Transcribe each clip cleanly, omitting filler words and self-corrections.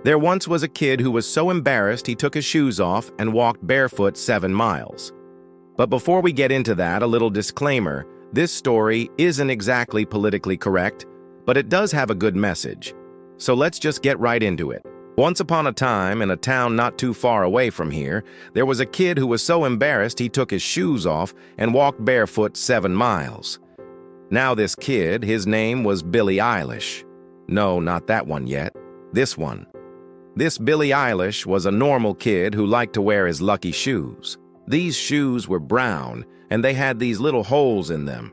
There once was a kid who was so embarrassed he took his shoes off and walked barefoot 7 miles. But before we get into that, a little disclaimer. This story isn't exactly politically correct, but it does have a good message. So let's just get right into it. Once upon a time, in a town not too far away from here, there was a kid who was so embarrassed he took his shoes off and walked barefoot 7 miles. Now this kid, his name was Billie Eilish. No, not that one yet. This one. This Billie Eilish was a normal kid who liked to wear his lucky shoes. These shoes were brown, and they had these little holes in them.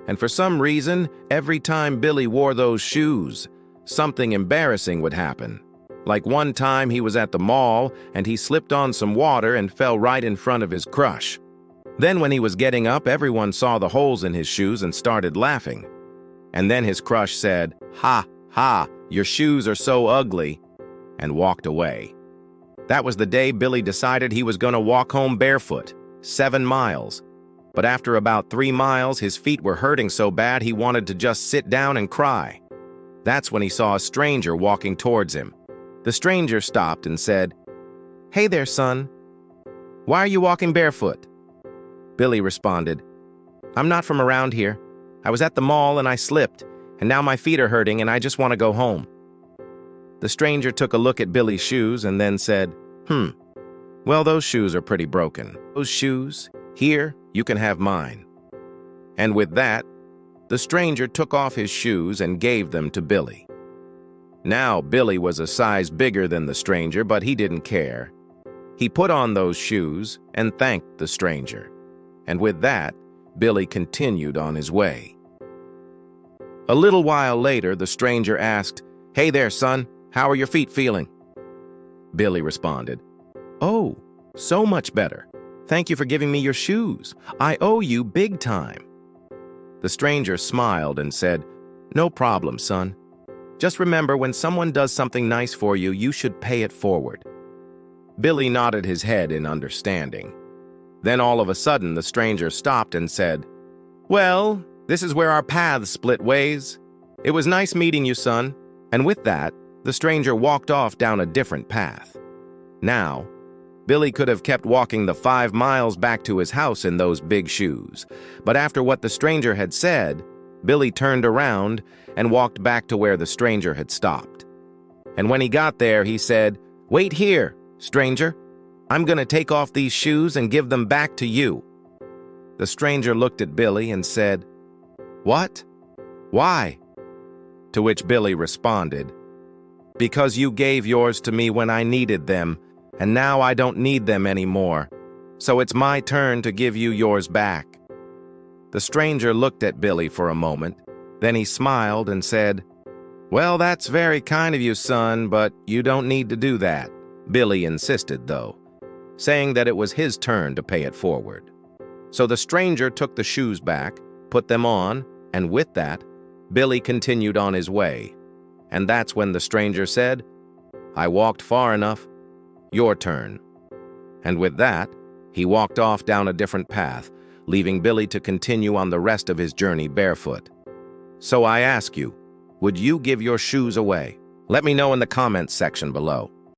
And for some reason, every time Billy wore those shoes, something embarrassing would happen. Like one time he was at the mall, and he slipped on some water and fell right in front of his crush. Then when he was getting up, everyone saw the holes in his shoes and started laughing. And then his crush said, "Ha, ha, your shoes are so ugly," and walked away. That was the day Billy decided he was going to walk home barefoot, 7 miles. But after about 3 miles, his feet were hurting so bad he wanted to just sit down and cry. That's when he saw a stranger walking towards him. The stranger stopped and said, "Hey there, son. Why are you walking barefoot?" Billy responded, "I'm not from around here. I was at the mall and I slipped, and now my feet are hurting and I just want to go home." The stranger took a look at Billy's shoes and then said, Well, those shoes are pretty broken. Those shoes, here, you can have mine." And with that, the stranger took off his shoes and gave them to Billy. Now, Billy was a size bigger than the stranger, but he didn't care. He put on those shoes and thanked the stranger. And with that, Billy continued on his way. A little while later, the stranger asked, "Hey there, son. How are your feet feeling?" Billy responded, "Oh, so much better. Thank you for giving me your shoes. I owe you big time." The stranger smiled and said, "No problem, son. Just remember, when someone does something nice for you, you should pay it forward." Billy nodded his head in understanding. Then all of a sudden, the stranger stopped and said, "Well, this is where our paths split ways. It was nice meeting you, son." And with that, the stranger walked off down a different path. Now, Billy could have kept walking the 5 miles back to his house in those big shoes. But after what the stranger had said, Billy turned around and walked back to where the stranger had stopped. And when he got there, he said, "Wait here, stranger. I'm going to take off these shoes and give them back to you." The stranger looked at Billy and said, "What? Why?" To which Billy responded, "Because you gave yours to me when I needed them, and now I don't need them anymore. So it's my turn to give you yours back." The stranger looked at Billy for a moment. Then he smiled and said, "Well, that's very kind of you, son, but you don't need to do that." Billy insisted, though, saying that it was his turn to pay it forward. So the stranger took the shoes back, put them on, and with that, Billy continued on his way. And that's when the stranger said, "I walked far enough. Your turn." And with that, he walked off down a different path, leaving Billy to continue on the rest of his journey barefoot. So I ask you, would you give your shoes away? Let me know in the comments section below.